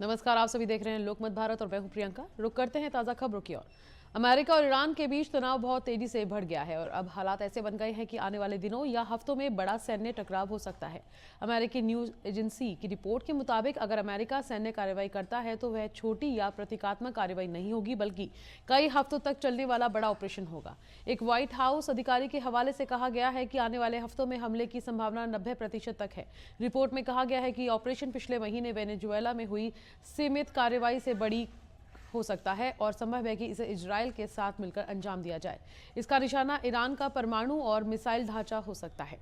नमस्कार, आप सभी देख रहे हैं लोकमत भारत और मैं हूं प्रियंका। रुक करते हैं ताज़ा खबरों की ओर। अमेरिका और ईरान के बीच तनाव बहुत तेजी से बढ़ गया है और अब हालात ऐसे बन गए हैं कि आने वाले दिनों या हफ्तों में बड़ा सैन्य टकराव हो सकता है। अमेरिकी न्यूज एजेंसी की रिपोर्ट के मुताबिक अगर अमेरिका सैन्य कार्रवाई करता है तो वह छोटी या प्रतीकात्मक कार्रवाई नहीं होगी, बल्कि कई हफ्तों तक चलने वाला बड़ा ऑपरेशन होगा। एक व्हाइट हाउस अधिकारी के हवाले से कहा गया है कि आने वाले हफ्तों में हमले की संभावना 90% तक है। रिपोर्ट में कहा गया है कि ऑपरेशन पिछले महीने वेनेजुएला में हुई सीमित कार्रवाई से बड़ी हो सकता है और संभव है कि इसे इजराइल के साथ मिलकर अंजाम दिया जाए। इसका निशाना ईरान का परमाणु और मिसाइल ढांचा हो सकता है।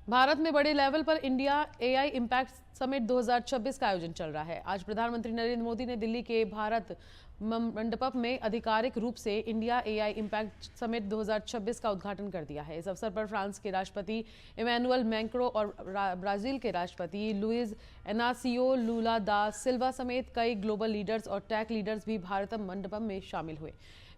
भारत में बड़े लेवल पर इंडिया एआई इम्पैक्ट समिट 2026 का आयोजन चल रहा है। आज प्रधानमंत्री नरेंद्र मोदी ने दिल्ली के भारत मंडपम में आधिकारिक रूप से इंडिया एआई इम्पैक्ट समिट 2026 का उद्घाटन कर दिया है। इस अवसर पर फ्रांस के राष्ट्रपति इमैनुअल मैक्रों और ब्राजील के राष्ट्रपति लुइज एनासियो लूला दा सिल्वा समेत कई ग्लोबल लीडर्स और टेक लीडर्स भी भारत मंडपम में शामिल हुए।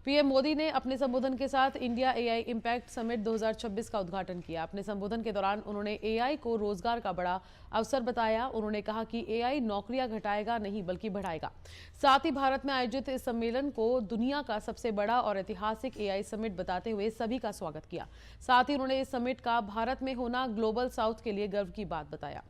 पीएम मोदी ने अपने संबोधन के साथ इंडिया एआई इम्पैक्ट समिट 2026 का उद्घाटन किया। अपने संबोधन के दौरान उन्होंने एआई को रोजगार का बड़ा अवसर बताया। उन्होंने कहा कि एआई नौकरियां घटाएगा नहीं बल्कि बढ़ाएगा। साथ ही भारत में आयोजित इस सम्मेलन को दुनिया का सबसे बड़ा और ऐतिहासिक एआई समिट बताते हुए सभी का स्वागत किया। साथ ही उन्होंने इस समिट का भारत में होना ग्लोबल साउथ के लिए गर्व की बात बताया।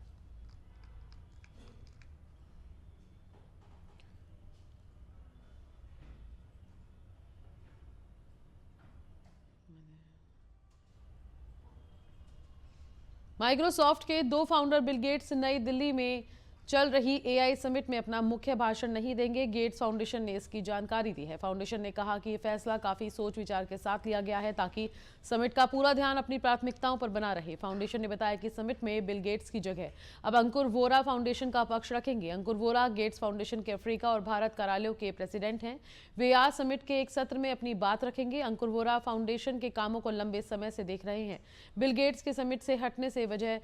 माइक्रोसॉफ्ट के दो फाउंडर बिल गेट्स नई दिल्ली में चल रही एआई समिट में अपना मुख्य भाषण नहीं देंगे। गेट्स फाउंडेशन ने इसकी जानकारी दी है। फाउंडेशन ने कहा कि यह फैसला काफी सोच विचार के साथ लिया गया है ताकि समिट का पूरा ध्यान अपनी प्राथमिकताओं पर बना रहे। फाउंडेशन ने बताया कि समिट में बिल गेट्स की जगह अब अंकुर वोरा फाउंडेशन का पक्ष रखेंगे। अंकुर वोरा गेट्स फाउंडेशन के अफ्रीका और भारत कार्यालयों के प्रेसिडेंट हैं। वे आज समिट के एक सत्र में अपनी बात रखेंगे। अंकुर वोरा फाउंडेशन के कामों को लंबे समय से देख रहे हैं। बिल गेट्स के समिट से हटने से वजह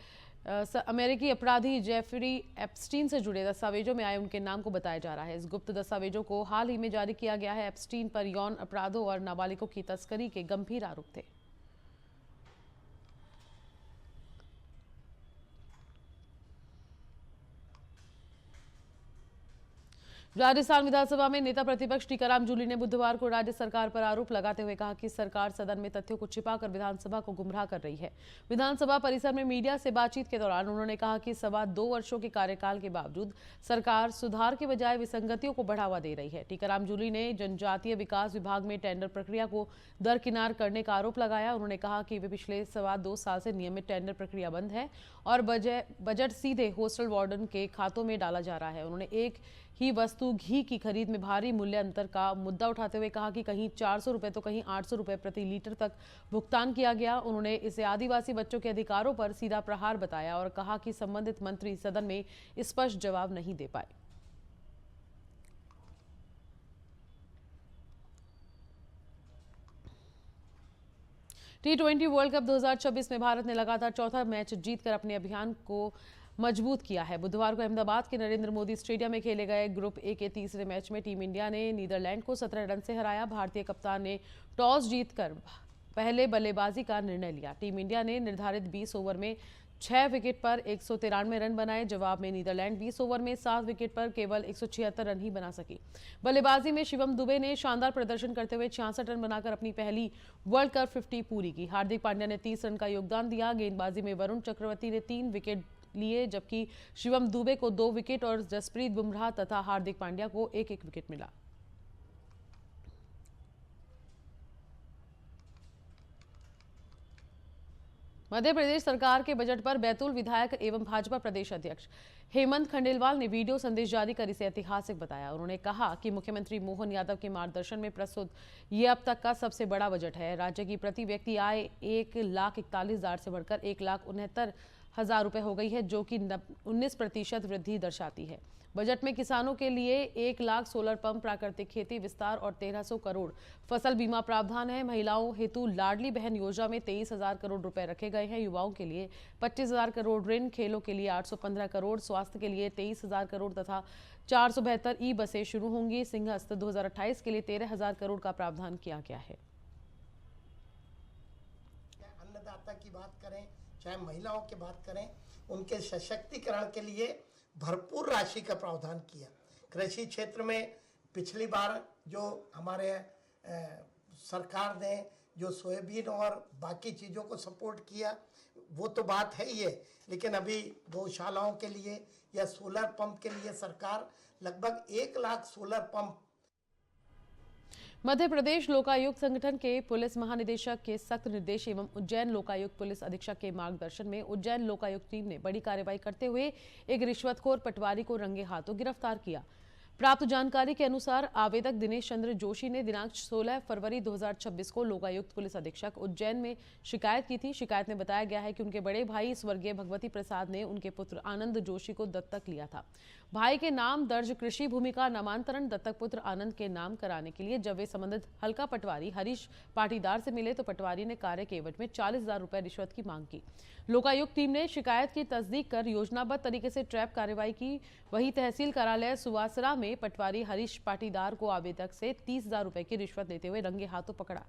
अमेरिकी अपराधी जेफरी एप्स्टीन से जुड़े दस्तावेजों में आए उनके नाम को बताया जा रहा है। इस गुप्त दस्तावेजों को हाल ही में जारी किया गया है। एप्स्टीन पर यौन अपराधों और नाबालिगों की तस्करी के गंभीर आरोप थे। राजस्थान विधानसभा में नेता प्रतिपक्ष टीकाराम जूली ने बुधवार को राज्य सरकार पर आरोप लगाते हुए कहा कि सरकार सदन में तथ्यों को छिपाकर विधानसभा को गुमराह कर रही है। विधानसभा परिसर में मीडिया से बातचीत के दौरान उन्होंने कहा कि सवा 2 वर्षों के कार्यकाल के बावजूद सरकार सुधार के बजाय विसंगतियों को बढ़ावा दे रही है। टीकाराम जूली ने जनजातीय विकास विभाग में टेंडर प्रक्रिया को दरकिनार करने का आरोप लगाया। उन्होंने कहा कि वे पिछले सवा 2 साल से नियमित टेंडर प्रक्रिया बंद है और बजट सीधे होस्टल वार्डन के खातों में डाला जा रहा है। उन्होंने एक ही वस्तु घी की खरीद में भारी मूल्य अंतर का मुद्दा उठाते हुए कहा कि कहीं 400 रुपए तो कहीं 800 रुपए प्रति लीटर तक भुगतान किया गया। उन्होंने इसे आदिवासी बच्चों के अधिकारों पर सीधा प्रहार बताया और कहा कि संबंधित मंत्री सदन में स्पष्ट जवाब नहीं दे पाए। T20 वर्ल्ड कप 2026 में भारत ने लगातार चौथा मैच जीतकर अपने अभियान को मजबूत किया है। बुधवार को अहमदाबाद के नरेंद्र मोदी स्टेडियम में खेले गए ग्रुप ए के तीसरे मैच में टीम इंडिया ने नीदरलैंड को 17 रन से हराया। भारतीय कप्तान ने टॉस जीतकर पहले बल्लेबाजी का निर्णय लिया। टीम इंडिया ने निर्धारित 20 ओवर में 6 विकेट पर 193 रन बनाए। जवाब में नीदरलैंड 20 ओवर में 7 विकेट पर केवल 176 रन ही बना सकी। बल्लेबाजी में शिवम दुबे ने शानदार प्रदर्शन करते हुए 66 रन बनाकर अपनी पहली वर्ल्ड कप 50 पूरी की। हार्दिक पांड्या ने 30 रन का योगदान दिया। गेंदबाजी में वरुण चक्रवर्ती ने 3 विकेट लिए, जबकि शिवम दुबे को 2 विकेट और जसप्रीत बुमराह तथा हार्दिक पांड्या को एक विकेट मिला। मध्य प्रदेश सरकार के बजट पर बैतूल विधायक एवं भाजपा प्रदेश अध्यक्ष हेमंत खंडेलवाल ने वीडियो संदेश जारी कर इसे ऐतिहासिक बताया। उन्होंने कहा कि मुख्यमंत्री मोहन यादव के मार्गदर्शन में प्रस्तुत ये अब तक का सबसे बड़ा बजट है। राज्य की प्रति व्यक्ति आय 1,41,000 से बढ़कर 1,69,000 रुपए हो गई है, जो कि 19% वृद्धि दर्शाती है। बजट में किसानों के लिए 1 लाख सोलर पंप, प्राकृतिक खेती विस्तार और 1300 करोड़ फसल बीमा प्रावधान है। महिलाओं हेतु लाडली बहन योजना में 23,000 करोड़ रुपए रखे गए हैं। युवाओं के लिए 25,000 करोड़ ऋण, खेलों के लिए 815 करोड़, स्वास्थ्य के लिए 23,000 करोड़ तथा 472 ई बसें शुरू होंगी। सिंहस्थ 2028 के लिए 13,000 करोड़ का प्रावधान किया गया है। साक्षरता की बात करें, चाहे महिलाओं की बात करें, उनके सशक्तिकरण के लिए भरपूर राशि का प्रावधान किया। कृषि क्षेत्र में पिछली बार जो हमारे सरकार ने जो सोयाबीन और बाकी चीज़ों को सपोर्ट किया वो तो बात है ही है, लेकिन अभी गौशालाओं के लिए या सोलर पंप के लिए सरकार लगभग 1 लाख सोलर पंप। मध्य प्रदेश लोकायुक्त संगठन के पुलिस महानिदेशक के सख्त निर्देश एवं उज्जैन लोकायुक्त पुलिस अधीक्षक के मार्गदर्शन में उज्जैन लोकायुक्त टीम ने बड़ी कार्रवाई करते हुए एक रिश्वतखोर पटवारी को रंगे हाथों गिरफ्तार किया। प्राप्त जानकारी के अनुसार आवेदक दिनेश चंद्र जोशी ने दिनांक 16 फरवरी 2026 को लोकायुक्त पुलिस अधीक्षक उज्जैन में शिकायत की थी। शिकायत में बताया गया है कि उनके बड़े भाई स्वर्गीय भगवती प्रसाद ने उनके पुत्र आनंद जोशी को दत्तक लिया था। भाई के नाम दर्ज कृषि भूमि का नामांतरण दत्तक पुत्र आनंद के नाम कराने के लिए जब वे संबंधित हल्का पटवारी हरीश पाटीदार से मिले तो पटवारी ने कार्य के एवज में 40,000 रुपए रिश्वत की मांग की। लोकायुक्त टीम ने शिकायत की तस्दीक कर योजनाबद्ध तरीके से ट्रैप कार्रवाई की। वही तहसील कार्यालय सुवासरा में पटवारी हरीश पाटीदार को आवेदक से 30,000 रुपए की रिश्वत लेते हुए रंगे हाथों पकड़ा।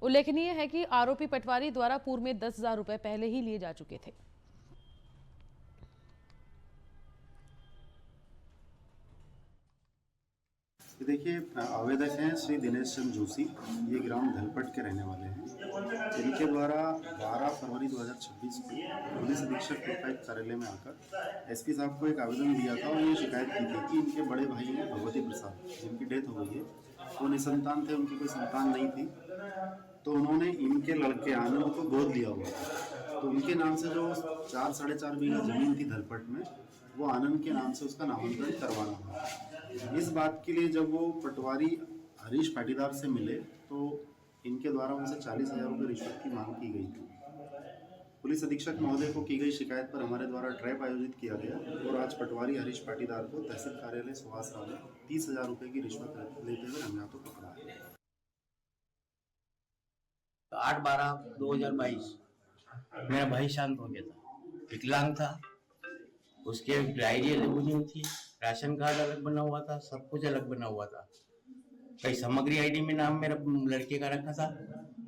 उल्लेखनीय है कि आरोपी पटवारी द्वारा पूर्व में 10,000 रुपए पहले ही लिए जा चुके थे। देखिए, आवेदक हैं श्री दिनेश चंद्र जोशी, ये ग्राम धलपट के रहने वाले हैं। इनके द्वारा 12 फरवरी 2026 को पुलिस अधीक्षक लोकायुक्त कार्यालय में आकर एसपी साहब को एक आवेदन दिया था और ये शिकायत की थी कि इनके बड़े भाई हैं भगवती प्रसाद, जिनकी डेथ हो गई है, वो निसंतान थे, उनकी कोई संतान नहीं थी। तो उन्होंने इनके लड़के आनंद को गोद दिया हुआ था। तो उनके नाम से जो 4-4.5 बीघा जमीन थी धलपट में, वो आनंद के नाम से उसका नामांतरण करवाना था। इस बात के लिए जब वो पटवारी हरीश पाटीदार से मिले तो इनके द्वारा उनसे 40,000 रुपये रिश्वत की मांग की गई थी। पुलिस अधीक्षक महोदय को की गई शिकायत पर हमारे द्वारा ट्रैप आयोजित किया गया और आज पटवारी हरीश पाटीदार को तहसील कार्यालय सुवासरा में 30,000 रुपये की रिश्वत लेते हुए रंगे हाथों पकड़ा है। 8/12/2022 मेरा भाई शांत हो गया था, विकलांग था, उसके डायरी अलग बनी हुई थी, राशन कार्ड अलग बना हुआ था, सब कुछ अलग बना हुआ था। कई सामग्री आईडी में नाम मेरा लड़के का रखा था।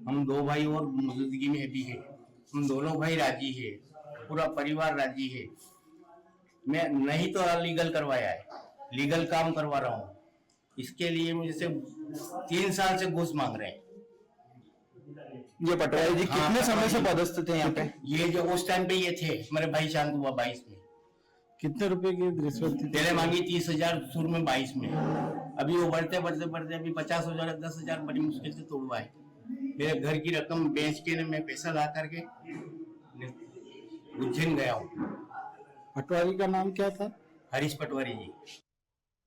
हम 2 भाई और मौजूदगी में भी है, हम दोनों भाई राजी है, पूरा परिवार राजी है। मैं नहीं तो लीगल करवाया है, लीगल काम करवा रहा हूँ। इसके लिए मुझसे 3 साल से घूस मांग रहे हैं। ये पटवारी जी कितने समय से पदस्थ थे यहाँ पे? ये जो उस टाइम पे ये थे, मेरे भाई शांत हुआ 22 में। कितने रुपए की रिश्वत थी? पहले मांगी 30,000 शुरू में 22 में, अभी वो बढ़ते अभी 50,000 10,000 बड़ी मुश्किल से तोड़वाए। मेरे घर की रकम बेच के मैं पैसा ला करके उज्जैन गया हूँ। पटवारी का नाम क्या था? हरीश पटवारी जी।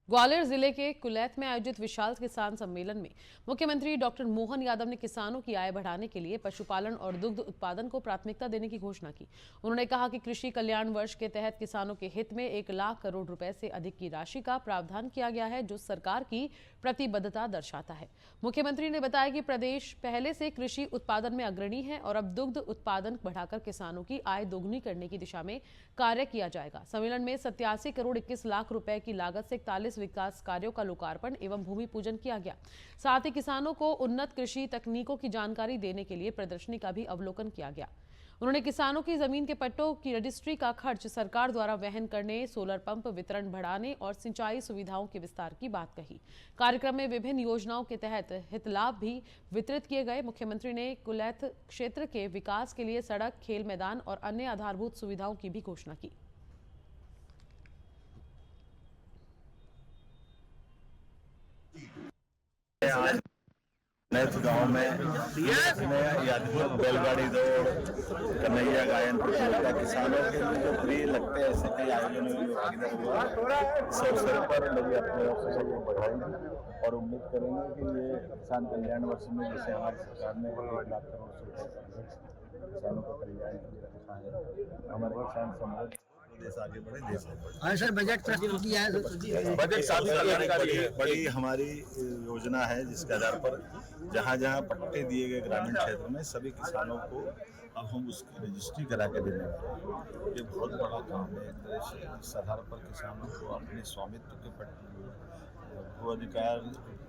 ग्वालियर जिले के कुलैत में आयोजित विशाल किसान सम्मेलन में मुख्यमंत्री डॉक्टर मोहन यादव ने किसानों की आय बढ़ाने के लिए पशुपालन और दुग्ध उत्पादन को प्राथमिकता देने की घोषणा की। उन्होंने कहा कि कृषि कल्याण वर्ष के तहत किसानों के हित में 1 लाख करोड़ रुपए से अधिक की राशि का प्रावधान किया गया है, जो सरकार की प्रतिबद्धता दर्शाता है। मुख्यमंत्री ने बताया कि प्रदेश पहले से कृषि उत्पादन में अग्रणी है और अब दुग्ध उत्पादन बढ़ाकर किसानों की आय दोगुनी करने की दिशा में कार्य किया जाएगा। सम्मेलन में 87 करोड़ 21 लाख रुपए की लागत से 41 विकास कार्यों का लोकार्पण एवं भूमि पूजन किया गया। साथ ही किसानों को उन्नत कृषि तकनीकों की जानकारी देने के लिए प्रदर्शनी का भी अवलोकन किया गया। उन्होंने किसानों की जमीन के पट्टों की रजिस्ट्री का खर्च सरकार द्वारा वहन करने, सोलर पंप वितरण बढ़ाने और सिंचाई सुविधाओं के विस्तार की बात कही। कार्यक्रम में विभिन्न योजनाओं के तहत हितलाभ भी वितरित किए गए। मुख्यमंत्री ने कुलैत क्षेत्र के विकास के लिए सड़क, खेल मैदान और अन्य आधारभूत सुविधाओं की भी घोषणा की। गांव में अद्भुत बैलगाड़ी दौड़, कन्हैया गायन प्रतियोगिता, किसानों के लिए जो प्रिय लगते हैं ऐसे कई आयोजनों में भागीदार हुआ। इस अवसर पर मेरी अपने ओर से बधाई और उम्मीद करेंगे कि ये किसान कल्याण वर्ष में जैसे हमारी सरकार ने 1 लाख करोड़ से किसानों को कल्याण के लिए रखा है, हमारे किसान समृद्ध देश आगे बढ़े, देश बढ़े। सर बजट प्रस्तुत किया है। बजट साथ बड़ी हमारी योजना है जिसके आधार पर जहाँ पट्टे दिए गए ग्रामीण क्षेत्र में सभी किसानों को अब हम उसकी रजिस्ट्री करा के देने वाले हैं। ये बहुत बड़ा काम है एक तरह से। इस आधार पर किसानों को अपने स्वामित्व के भू अधिकार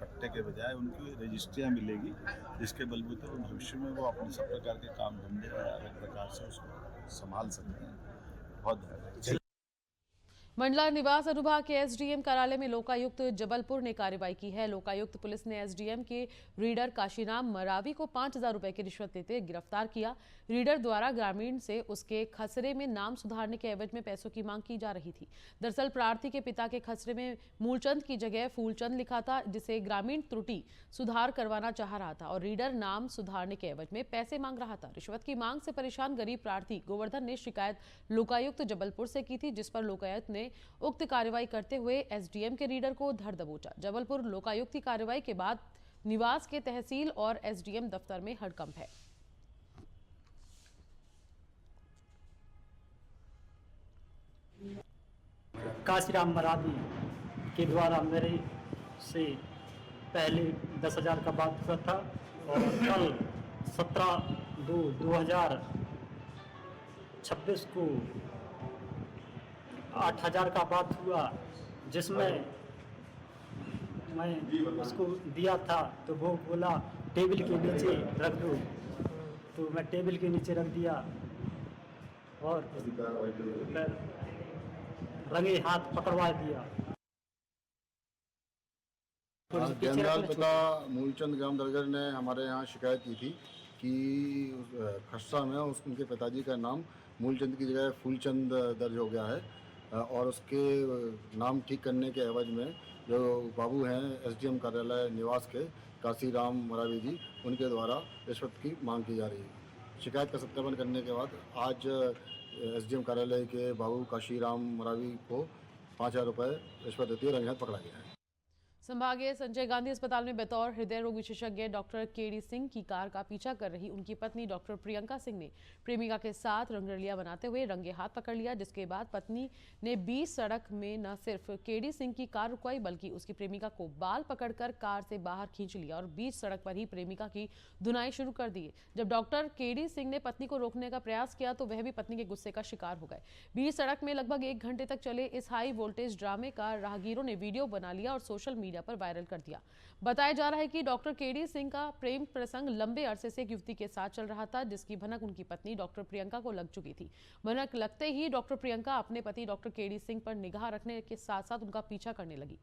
पट्टे के बजाय उनकी रजिस्ट्रियाँ मिलेगी, जिसके बलबूते पर भविष्य में वो अपने सब प्रकार के काम धंधे अलग प्रकार से उसको संभाल सकते हैं। बहुत धन्यवाद। मंडला निवास अनुभाग के एसडीएम कार्यालय में लोकायुक्त जबलपुर ने कार्रवाई की है। लोकायुक्त पुलिस ने एसडीएम के रीडर काशीराम मरावी को 5,000 रुपए की रिश्वत लेते गिरफ्तार किया। रीडर द्वारा ग्रामीण से उसके खसरे में नाम सुधारने के एवज में पैसों की मांग की जा रही थी। दरअसल प्रार्थी के पिता के खसरे में मूलचंद की जगह फूलचंद लिखा था, जिसे ग्रामीण त्रुटि सुधार करवाना चाह रहा था और रीडर नाम सुधारने के एवज में पैसे मांग रहा था। रिश्वत की मांग से परेशान गरीब प्रार्थी गोवर्धन ने शिकायत लोकायुक्त जबलपुर से की थी, जिस पर लोकायुक्त ने उक्त कार्रवाई करते हुए एसडीएम के रीडर को धर दबोचा। जबलपुर लोकायुक्त की कार्रवाई के बाद निवास के तहसील और एसडीएम दफ्तर में हड़कंप है। काशीराम मरावी के द्वारा मेरे से पहले 10,000 का बात हुआ था और कल 17/2/2026 को 8,000 का बात हुआ, जिसमें मैं उसको दिया था तो वो बोला टेबल के नीचे रख दो, तो मैं टेबल के नीचे रख दिया और रंगे हाथ पकड़वा दिया। ज्ञानलाल पिता मूलचंद ग्राम दरगर ने हमारे यहाँ शिकायत की थी कि खसरा में उनके पिताजी का नाम मूलचंद की जगह फूलचंद दर्ज हो गया है और उसके नाम ठीक करने के एवज में जो बाबू हैं एसडीएम कार्यालय निवास के काशीराम मरावी जी, उनके द्वारा रिश्वत की मांग की जा रही है। शिकायत का सत्यापन करने के बाद आज एसडीएम कार्यालय के बाबू काशीराम मरावी को 5,000 रुपये रिश्वत देते हुए रंगे हाथ पकड़ा गया है। संभागीय संजय गांधी अस्पताल में बतौर हृदय रोग विशेषज्ञ डॉक्टर केडी सिंह की कार का पीछा कर रही उनकी पत्नी डॉक्टर प्रियंका सिंह ने प्रेमिका के साथ रंगरलिया बनाते हुए रंगे हाथ पकड़ लिया, जिसके बाद पत्नी ने बीच सड़क में न सिर्फ केडी सिंह की कार रुकवाई बल्कि उसकी प्रेमिका को बाल पकड़कर कार से बाहर खींच लिया और बीच सड़क पर ही प्रेमिका की धुनाई शुरू कर दी। जब डॉक्टर केडी सिंह ने पत्नी को रोकने का प्रयास किया तो वह भी पत्नी के गुस्से का शिकार हो गए। बीच सड़क में लगभग 1 घंटे तक चले इस हाई वोल्टेज ड्रामे का राहगीरों ने वीडियो बना लिया और सोशल मीडिया पर वायरल कर दिया। बताया जा रहा है कि डॉक्टर केडी सिंह का प्रेम प्रसंग लंबे अरसे से एक युवती के साथ चल रहा था, जिसकी भनक उनकी पत्नी डॉक्टर प्रियंका को लग चुकी थी। भनक लगते ही डॉक्टर प्रियंका अपने पति डॉक्टर केडी सिंह पर निगाह रखने के साथ साथ उनका पीछा करने लगी।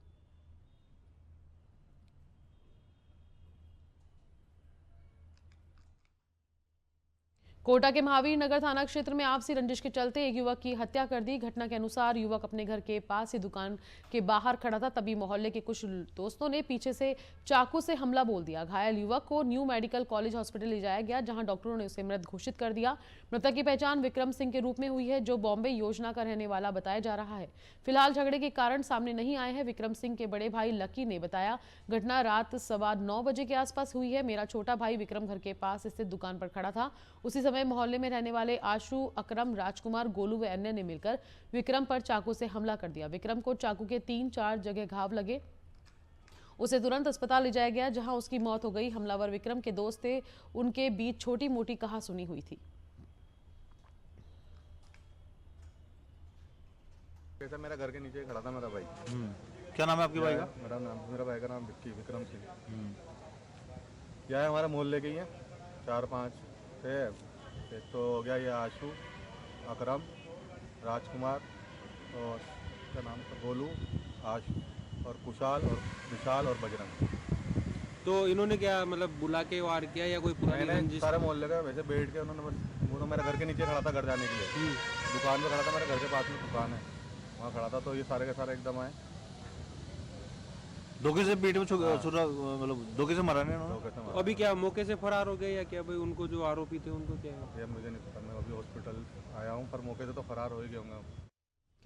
कोटा के महावीर नगर थाना क्षेत्र में आपसी रंजिश के चलते एक युवक की हत्या कर दी। घटना के अनुसार युवक अपने घर के पास ही दुकान के बाहर खड़ा था, तभी मोहल्ले के कुछ दोस्तों ने पीछे से चाकू से हमला बोल दिया। घायल युवक को न्यू मेडिकल कॉलेज हॉस्पिटल ले जाया गया, जहां डॉक्टरों ने उसे मृत घोषित कर दिया। मृतक की पहचान विक्रम सिंह के रूप में हुई है, जो बॉम्बे योजना का रहने वाला बताया जा रहा है। फिलहाल झगड़े के कारण सामने नहीं आए हैं। विक्रम सिंह के बड़े भाई लकी ने बताया, घटना रात 9:15 बजे के आसपास हुई है। मेरा छोटा भाई विक्रम घर के पास स्थित दुकान पर खड़ा था। उसी समय मोहल्ले में रहने वाले आशु, अकरम, राजकुमार, गोलू व अन्य ने मिलकर विक्रम पर चाकू से हमला कर दिया। विक्रम को चाकू के 3-4 जगह घाव लगे। उसे तुरंत अस्पताल ले जाया गया, जहां उसकी मौत हो गई। हमलावर विक्रम के दोस्त थे, उनके बीच छोटी मोटी कहासुनी हुई थी। मेरा घर के नीचे खड़ा था मेरा भाई। क्या नाम है आपके भाई का? मेरा भाई का नाम विक्रम सिंह। यह हमारे मोहल्ले के ही हैं, 4-5 थे। एक तो हो गया ये आशु, अकरम, राजकुमार और क्या नाम था, गोलू, आशु और कुशाल और विशाल और बजरंग। तो इन्होंने क्या मतलब बुला के वार किया या कोई पुरानी रंजिश? सारे मोहल्ले का वैसे बैठ के उन्होंने बस, वो तो मेरे घर के नीचे खड़ा था घर जाने के लिए, दुकान पे खड़ा था, मेरे घर के पास में दुकान है, वहाँ खड़ा था। तो ये सारे के सारे एकदम आए, धोखे से पीठ में मतलब धोखे से मारा नहीं उन्होंने। अभी क्या मौके से फरार हो गए या क्या भाई? उनको जो आरोपी थे उनको क्या है? ये मुझे नहीं पता, मैं अभी हॉस्पिटल आया हूँ, पर मौके से तो फरार हो ही गए होंगे।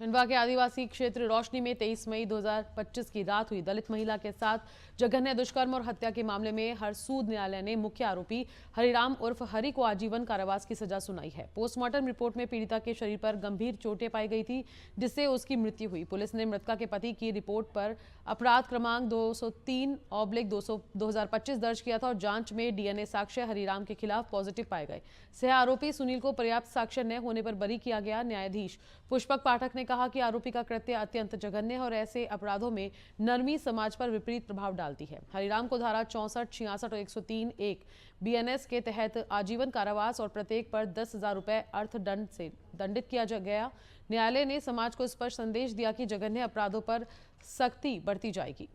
खंडवा के आदिवासी क्षेत्र रोशनी में 23 मई 2025 की रात हुई दलित महिला के साथ जघन्य दुष्कर्म और हत्या के मामले में हरसूद न्यायालय ने मुख्य आरोपी हरिराम उर्फ हरि को आजीवन कारावास की सजा सुनाई है। पोस्टमार्टम रिपोर्ट में पीड़िता के शरीर पर गंभीर चोटें पाई गई थी, जिससे उसकी मृत्यु हुई। पुलिस ने मृतका के पति की रिपोर्ट पर अपराध क्रमांक 203/2025 दर्ज किया था और जांच में डीएनए साक्ष्य हरिराम के खिलाफ पॉजिटिव पाए गए। सह आरोपी सुनील को पर्याप्त साक्ष्य न होने पर बरी किया गया। न्यायाधीश पुष्पक पाठक ने कहा कि आरोपी का कृत्य अत्यंत जघन्य है और ऐसे अपराधों में नरमी समाज पर विपरीत प्रभाव डालती है। हरिराम को धारा 64, 66 और 103(1) BNS के तहत आजीवन कारावास और प्रत्येक पर 10,000 रुपए अर्थदंड से दंडित किया गया। न्यायालय ने समाज को स्पष्ट संदेश दिया कि जघन्य अपराधों पर सख्ती बरती जाएगी।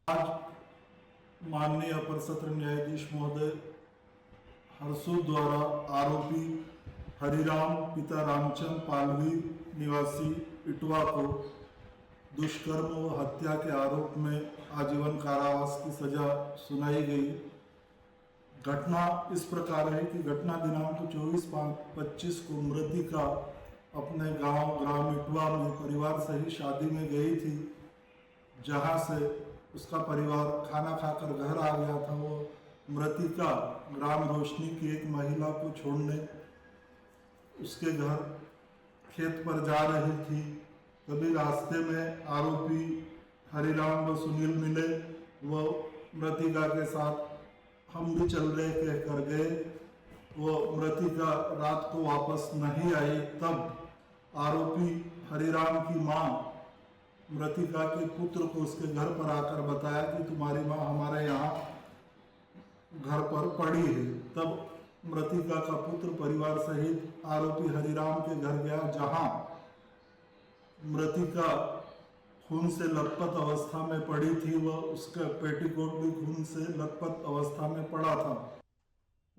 आज माननीय अपर सत्र न्यायाधीश महोदय हरसूद द्वारा आरोपी हरिराम पिता रामचंद पालवी निवासी इटवा को दुष्कर्म व हत्या के आरोप में आजीवन कारावास की सजा सुनाई गई। घटना इस प्रकार है कि घटना दिनांक 24/5/25 को मृतिका अपने गांव ग्राम इटवा में परिवार सहित शादी में गई थी, जहां से उसका परिवार खाना खाकर घर आ गया था। वो मृतिका ग्राम रोशनी की एक महिला को छोड़ने उसके घर खेत पर जा रही थी। तभी रास्ते में आरोपी हरिराम व सुनील मिले। वो मृतिका के साथ हम भी चल रहे कहकर गए। वो मृतिका रात को वापस नहीं आई। तब आरोपी हरिराम की मां मृतिका के पुत्र को उसके घर पर आकर बताया कि तुम्हारी मां हमारे यहाँ घर पर पड़ी है। तब मृतिका का पुत्र परिवार सहित आरोपी हरिराम के घर गया, जहां मृतिका खून से लथपथ अवस्था में पड़ी थी। वह उसका पेटीकोट भी खून से लथपथ अवस्था में पड़ा था।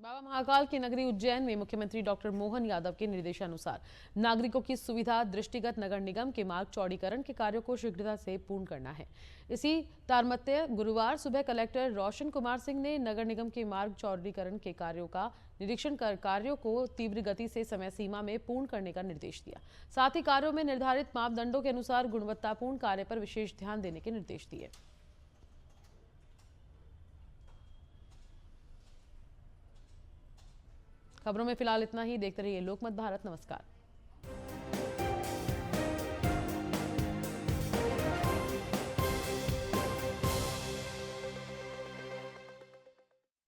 बाबा महाकाल की नगरी उज्जैन में मुख्यमंत्री डॉक्टर मोहन यादव के निर्देशानुसार नागरिकों की सुविधा दृष्टिगत नगर निगम के मार्ग चौड़ीकरण के कार्यों को शीघ्रता से पूर्ण करना है। इसी तारतम्य गुरुवार सुबह कलेक्टर रोशन कुमार सिंह ने नगर निगम के मार्ग चौड़ीकरण के कार्यों का निरीक्षण कर कार्यों को तीव्र गति से समय सीमा में पूर्ण करने का निर्देश दिया। साथ ही कार्यों में निर्धारित मापदंडों के अनुसार गुणवत्तापूर्ण कार्य पर विशेष ध्यान देने के निर्देश दिए। खबरों में फिलहाल इतना ही। देखते रहिए लोकमत भारत। नमस्कार।